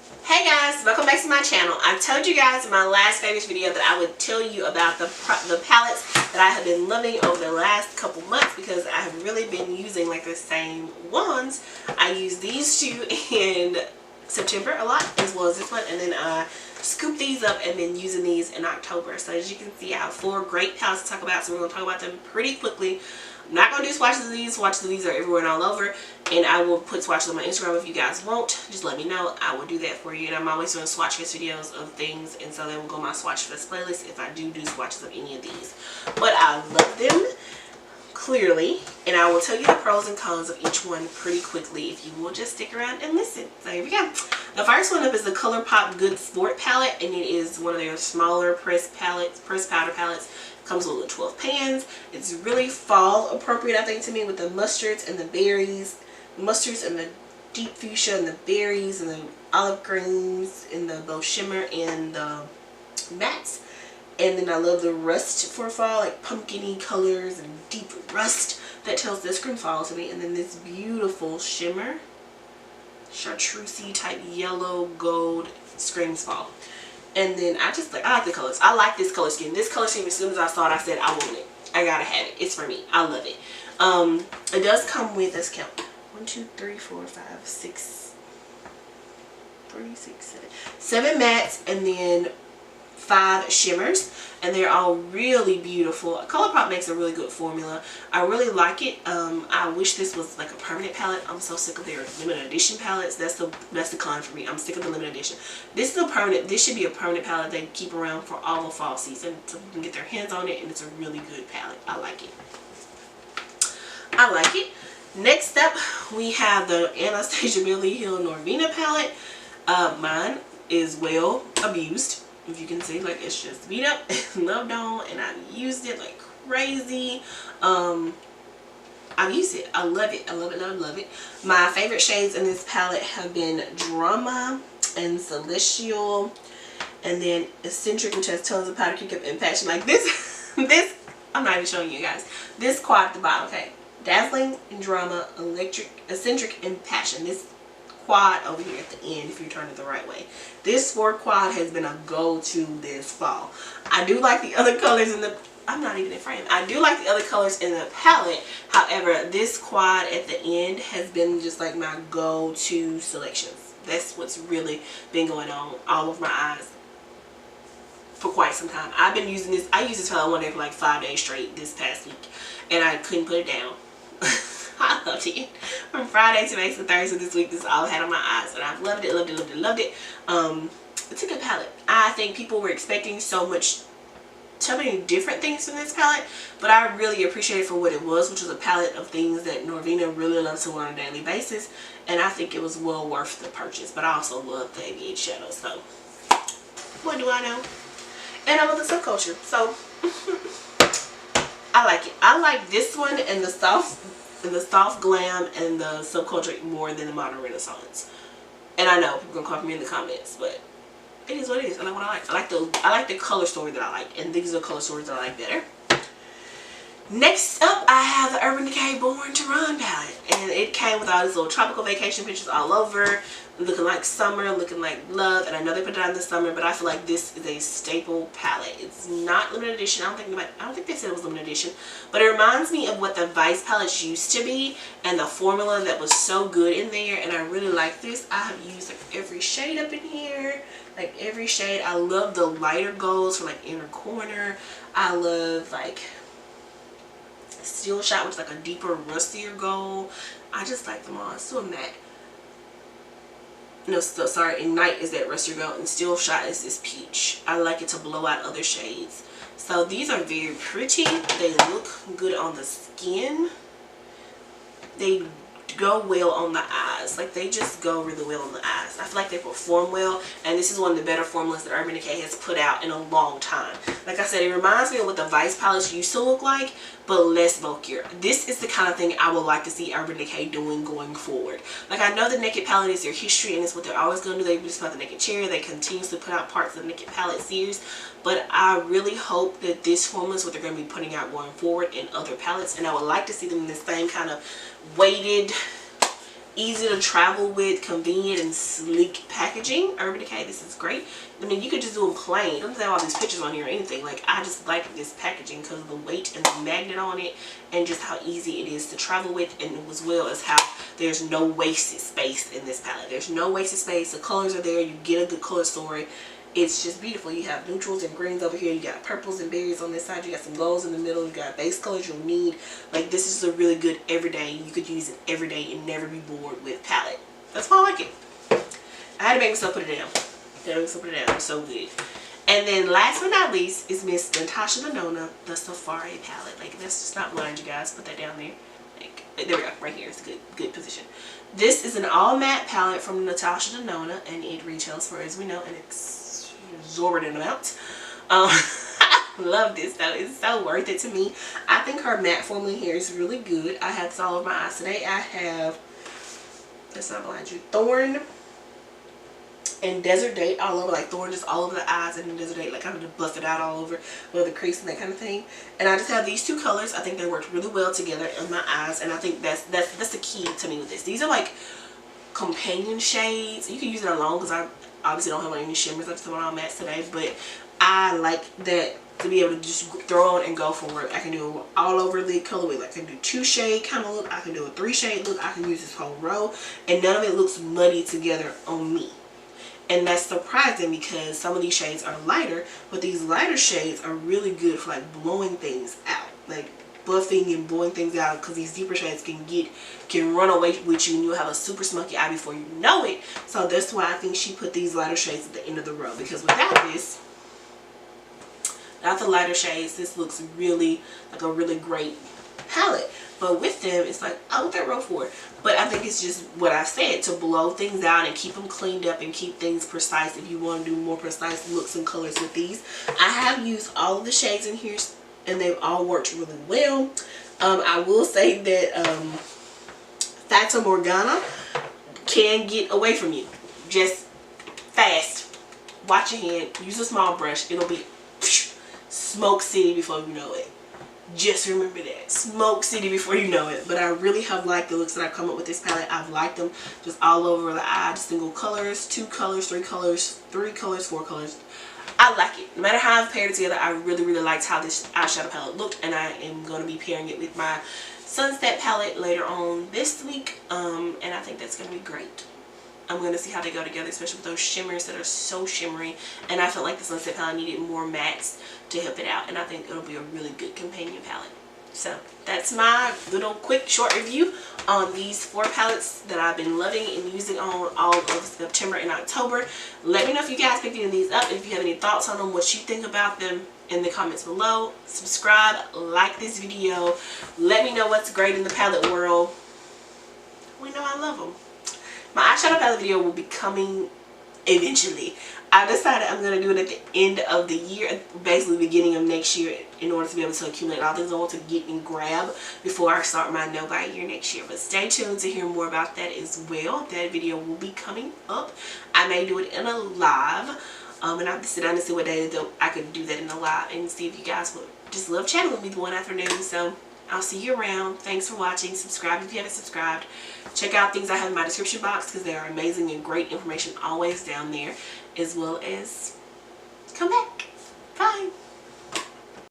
Hey guys, welcome back to my channel. I told you guys in my last favorites video that I would tell you about the palettes that I have been loving over the last couple months because I have really been using like the same ones. I used these two in September a lot as well as this one, and then I scooped these up and been using these in October. So as you can see, I have 4 great palettes to talk about, so we're going to talk about them pretty quickly. I'm not going to do swatches of these. Swatches of these are everywhere and all over. And I will put swatches on my Instagram if you guys won't. Just let me know. I will do that for you. And I'm always doing swatch fest videos of things. And so they will go on my swatch fest playlist if I do swatches of any of these. But I love them, clearly. And I will tell you the pros and cons of each one pretty quickly if you will just stick around and listen. So here we go. The first one up is the Colourpop Good Sport palette. And it is one of their smaller pressed powder palettes. Comes with 12 pans. It's really fall appropriate, I think, to me, with the mustards and the berries. Mustards and the deep fuchsia and the berries and the olive greens and the bow shimmer and the mattes. And then I love the rust for fall, like pumpkin-y colors and deep rust that tells this scream fall to me. And then this beautiful shimmer, chartreusey type yellow gold screams fall. And then I like the colors. I like this color scheme. This color scheme, as soon as I saw it, I said, I want it. I gotta have it. It's for me. I love it. It does come with, let's count. 1, 2, 3, 4, 5, 6, 3, 6, 7 mattes, and then 5 shimmers. And they're all really beautiful. Colourpop makes a really good formula. I really like it. I wish this was like a permanent palette. I'm so sick of their limited edition palettes. That's the con for me. I'm sick of the limited edition. This is a permanent. This should be a permanent palette they keep around for all the fall season so people can get their hands on it, and it's a really good palette. I like it. I like it. Next up, we have the Anastasia Beverly Norvina palette. Mine is well abused. If you can see, like, it's just beat up and loved on, and I've used it like crazy. I've used it. I love it. I love it, love it, love it. My favorite shades in this palette have been Drama and Celestial, and then Eccentric, which has tons of powder, kick up, and passion. Like this, I'm not even showing you guys. This quad at the bottom, okay. Dazzling, Drama, Eccentric, and Passion. This quad over here at the end, if you turn it the right way. This 4 quad has been a go-to this fall. I do like the other colors in the, I'm not even in frame. I do like the other colors in the palette. However, this quad at the end has been just like my go-to selections. That's what's really been going on all over my eyes for quite some time. I've been using this. I used this palette one day for like 5 days straight this past week, and I couldn't put it down. I loved it. From Friday to Thursday this week, this is all I had on my eyes, and I've loved it, loved it, loved it, loved it. It's a good palette. I think people were expecting so many different things from this palette, but I really appreciate it for what it was, which was a palette of things that Norvina really loves to wear on a daily basis, and I think it was well worth the purchase. But I also love the AV8 shadows, so what do I know? And I love the subculture, so I like it. I like this one and the soft glam and the subculture more than the modern renaissance. And I know people are gonna call me in the comments, but it is what it is. I like what I like. I like the color story that I like, and these are the color stories that I like better. Next up, I have the Urban Decay Born to Run palette, and it came with all these little tropical vacation pictures all over, looking like summer, looking like love. And I know they put it out in the summer, but I feel like this is a staple palette. It's not limited edition. I don't think they said it was limited edition, but it reminds me of what the Vice palettes used to be, and the formula that was so good in there. And I really like this. I have used like every shade up in here, like every shade. I love the lighter golds for like inner corner. I love like Steel Shot, which is like a deeper, rustier gold. I just like them all. It's still matte. No, sorry, Ignite is that rustier gold, and Steel Shot is this peach. I like it to blow out other shades. So these are very pretty. They look good on the skin. They go well on the eyes. Like, they just go really well on the eyes. I feel like they perform well, and this is one of the better formulas that Urban Decay has put out in a long time. Like I said, it reminds me of what the Vice palettes used to look like, but less bulkier. This is the kind of thing I would like to see Urban Decay doing going forward. Like, I know the Naked palette is their history, and it's what they're always going to do. They just put out the Naked Cherry. They continuously put out parts of the Naked palette series, but I really hope that this formula is what they're going to be putting out going forward in other palettes, and I would like to see them in the same kind of weighted easy to travel with, convenient and sleek packaging. Urban Decay, this is great. I mean, you could just do them plain. It doesn't have all these pictures on here or anything. Like, I just like this packaging because of the weight and the magnet on it, and just how easy it is to travel with, and as well as how there's no wasted space in this palette. There's no wasted space. The colors are there. You get a good color story. It's just beautiful. You have neutrals and greens over here. You got purples and berries on this side. You got some golds in the middle. You got base colors you'll need. Like, this is a really good everyday. You could use it every day and never be bored with palette. That's why I like it. I had to make myself put it down. It's so good. And then last but not least is Miss Natasha Denona, the Safari palette. Like, that's just not blind, you guys. Put that down there. Like, there we go. Right here. It's a good position. This is an all matte palette from Natasha Denona, and it retails for, as we know, an exorbitant amount. Love this though. It's so worth it to me. I think her matte formula here is really good. I have this all over my eyes today. I have, let's not blind you, Thorn and Desert Date all over, like Thorn just all over the eyes, and then Desert Date like kind of just busted out all over with the crease and that kind of thing. And I just have these two colors. I think they worked really well together in my eyes, and I think that's the key to me with this. These are like companion shades. You can use it alone because I obviously don't have any shimmers. I just have on all mattes today, but I like that to be able to just throw on and go for it. I can do all over the colorway. Like, I can do 2-shade kind of look. I can do a 3-shade look. I can use this whole row, and none of it looks muddy together on me. And that's surprising because some of these shades are lighter, but these lighter shades are really good for like blowing things out, like buffing and blowing things out, because these deeper shades can run away with you and you'll have a super smoky eye before you know it. So that's why I think she put these lighter shades at the end of the row, because without this, without the lighter shades, this looks really like a really great palette. But with them, it's like, I want that row for. But I think it's just what I said, to blow things out and keep them cleaned up and keep things precise if you want to do more precise looks and colors with these. I have used all of the shades in here, and they've all worked really well. I will say that Fata Morgana can get away from you. Just fast. Watch your hand. Use a small brush. It'll be Smoke City before you know it. Just remember that. Smoke City before you know it. But I really have liked the looks that I've come up with this palette. I've liked them just all over the eye. Single colors, 2 colors, 3 colors, 3 colors, 4 colors. I like it. No matter how I've paired it together, I really liked how this eyeshadow palette looked. And I am going to be pairing it with my Sunset palette later on this week. And I think that's going to be great. I'm going to see how they go together, especially with those shimmers that are so shimmery. And I felt like the Sunset palette needed more mattes to help it out. And I think it'll be a really good companion palette. So that's my little quick short review on these 4 palettes that I've been loving and using on all of September and October. Let me know if you guys picked any of these up. If you have any thoughts on them, what you think about them in the comments below. Subscribe, like this video. Let me know what's great in the palette world. We know I love them. My eyeshadow palette video will be coming eventually. I decided I'm going to do it at the end of the year, basically beginning of next year, in order to be able to accumulate all things I want to get and grab before I start my No Buy year next year. But stay tuned to hear more about that as well. That video will be coming up. I may do it in a live, and I have to sit down and see what day I could do that in a live and see if you guys would just love chatting with me one afternoon. So I'll see you around. Thanks for watching. Subscribe if you haven't subscribed. Check out things I have in my description box because they are amazing and great information always down there, as well as come back. Bye.